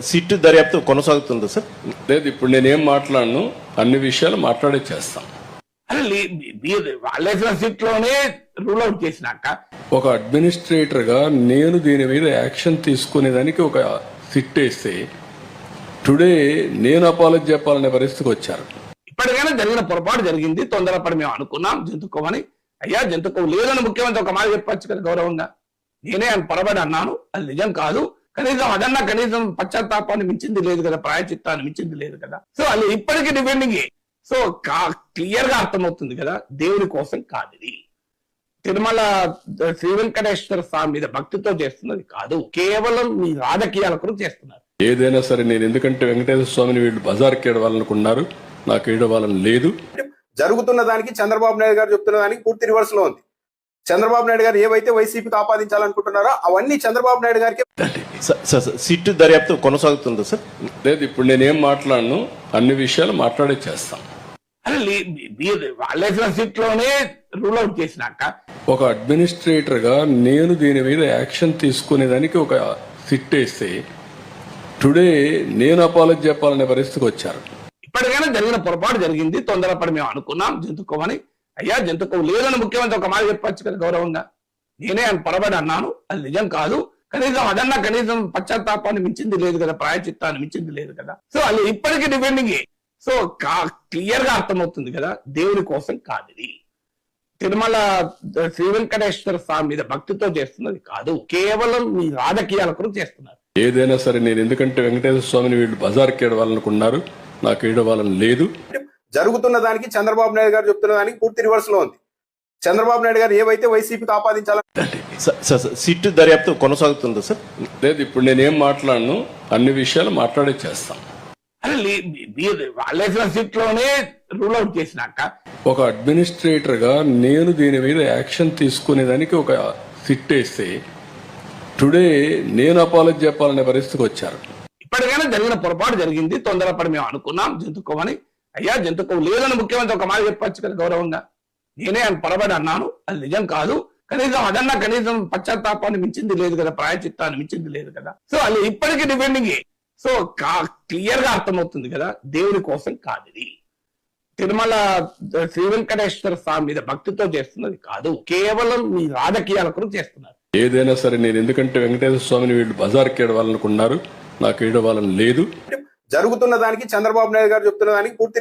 SIT దర్యాప్తు కొనసాగుతుందా sir? లేదు, ఇప్పుడు నేనేం మాట్లాడను, అన్ని విషయాలు మాట్లాడే చేస్తాం. వాళ్ళేసిన సీట్ లోనే రూల్ అవుట్ చేసినాక ఒక అడ్మినిస్ట్రేటర్ గా నేను దీని మీద యాక్షన్ తీసుకునేదానికి ఒక సిట్ వేస్తే టుడే నేను అపాలజీ చెప్పాలనే పరిస్థితికి వచ్చారు. ఇప్పటికైనా జరిగిన పొరపాటు జరిగింది, తొందరపడి మేము అనుకున్నాం జంతుకోమని. అయ్యా జంతుకో లేదని ముఖ్యమంత్రి ఒక మాట చెప్పచ్చు కదా గౌరవంగా. నేనే ఆయన పొరపాటు అన్నాను, అది నిజం కాదు, కనీసం అదన్నా కనీసం పశ్చాత్తాపాన్ని మించింది లేదు కదా, ప్రాయచిత్తాన్ని మించింది లేదు కదా. సో అది ఇప్పటికీ డిపెండింగ్. సో క్లియర్ గా అర్థమవుతుంది కదా, దేవుని కోసం కాదు ఇది. తిరుమల శ్రీ వెంకటేశ్వర స్వామి మీద భక్తితో చేస్తున్నది కాదు, కేవలం మీ రాజకీయాల కొరకు చేస్తున్నారు. ఏదైనా సరే నేను ఎందుకంటే వెంకటేశ్వర స్వామిని వీళ్ళు బజార్కి ఏడవాలనుకున్నారు, నాకు ఏడవాలని లేదు. జరుగుతున్న దానికి చంద్రబాబు నాయుడు గారు చెప్తున్న దానికి పూర్తి రివర్స్ లో ఉంది. చంద్రబాబు నాయుడు గారు ఏవైతే వైసీపీకి ఆపాదించాలనుకుంటున్నారో అవన్నీ చంద్రబాబు నాయుడు గారికి. సిట్ దర్యాప్తు కొనసాగుతుందా సార్? లేదు, ఇప్పుడు నేనేం మాట్లాడను, అన్ని విషయాలు మాట్లాడే చేస్తాం. వాళ్ళేసిన సీట్ లోనే రూల్ అవుట్ చేసినాక ఒక అడ్మినిస్ట్రేటర్ గా నేను దీని మీద యాక్షన్ తీసుకునేదానికి ఒక సిట్ వేస్తే టుడే నేను అపాలజీ చెప్పాలనే పరిస్థితికి వచ్చారు. ఇప్పటికైనా జరిగిన పొరపాటు జరిగింది, తొందరపడి మేము అనుకున్నాం జంతుకోమని. అయ్యా జంతుకో లేదని ముఖ్యమంత్రి ఒక మాట చెప్పచ్చు కదా గౌరవంగా. నేనే ఆయన పొరపాటు అన్నాను, అది నిజం కాదు, కనీసం అదన్నా కనీసం పశ్చాత్తాపాన్ని మించింది లేదు కదా, ప్రాయచిత్తాన్ని మించింది లేదు కదా. సో అది ఇప్పటికీ డిపెండింగ్. సో క్లియర్ గా అర్థమవుతుంది కదా, దేవుని కోసం కాదు ఇది. తిరుమల శ్రీ వెంకటేశ్వర స్వామి మీద భక్తితో చేస్తున్నది కాదు, కేవలం మీ రాజకీయాల కొరకు చేస్తున్నారు. ఏదైనా సరే నేను ఎందుకంటే వెంకటేశ్వర స్వామిని వీళ్ళు బజార్కి ఏడవాలనుకున్నారు, నాకు ఏడవాలని లేదు. జరుగుతున్న దానికి చంద్రబాబు నాయుడు గారు చెప్తున్న దానికి పూర్తి రివర్స్ లో ఉంది. చంద్రబాబు నాయుడు గారు ఏవైతే వైసీపీకి ఆపాదించాలని. సిట్ దర్యాప్తు కొనసాగుతుందా సార్? లేదు, ఇప్పుడు నేనేం మాట్లాడను, అన్ని విషయాలు మాట్లాడే చేస్తాం. వాళ్ళేసిన సీట్ లోనే రూల్ అవుట్ చేసినాక ఒక అడ్మినిస్ట్రేటర్ గా నేను దీని మీద యాక్షన్ తీసుకునేదానికి ఒక సిట్ వేస్తే టుడే నేను అపాలజీ చెప్పాలనే పరిస్థితికి వచ్చారు. ఇప్పటికైనా జరిగిన పొరపాటు జరిగింది, తొందరపడి మేము అనుకున్నాం జంతుకోమని. అయ్యా జంతుకో లేదని ముఖ్యమంత్రి ఒక మాట చెప్పచ్చు కదా గౌరవంగా. నేనే ఆయన పొరపాటు అన్నాను, అది నిజం కాదు, కనీసం అదన్నా కనీసం పశ్చాత్తాపాన్ని మించింది లేదు కదా, ప్రాయచిత్తాన్ని మించింది లేదు కదా. సో అది ఇప్పటికీ డిపెండింగ్. సో క్లియర్ గా అర్థమవుతుంది కదా, దేవుని కోసం కాదు ఇది. తిరుమల శ్రీ వెంకటేశ్వర స్వామి మీద భక్తితో చేస్తున్నది కాదు, కేవలం మీ రాజకీయాల కొరకు చేస్తున్నారు. ఏదైనా సరే నేను ఎందుకంటే వెంకటేశ్వర స్వామిని వీళ్ళు బజార్కి ఏడవాలనుకున్నారు, నాకు ఏడవాలని లేదు. జరుగుతున్న దానికి చంద్రబాబు నాయుడు గారు చెప్తున్న దానికి పూర్తి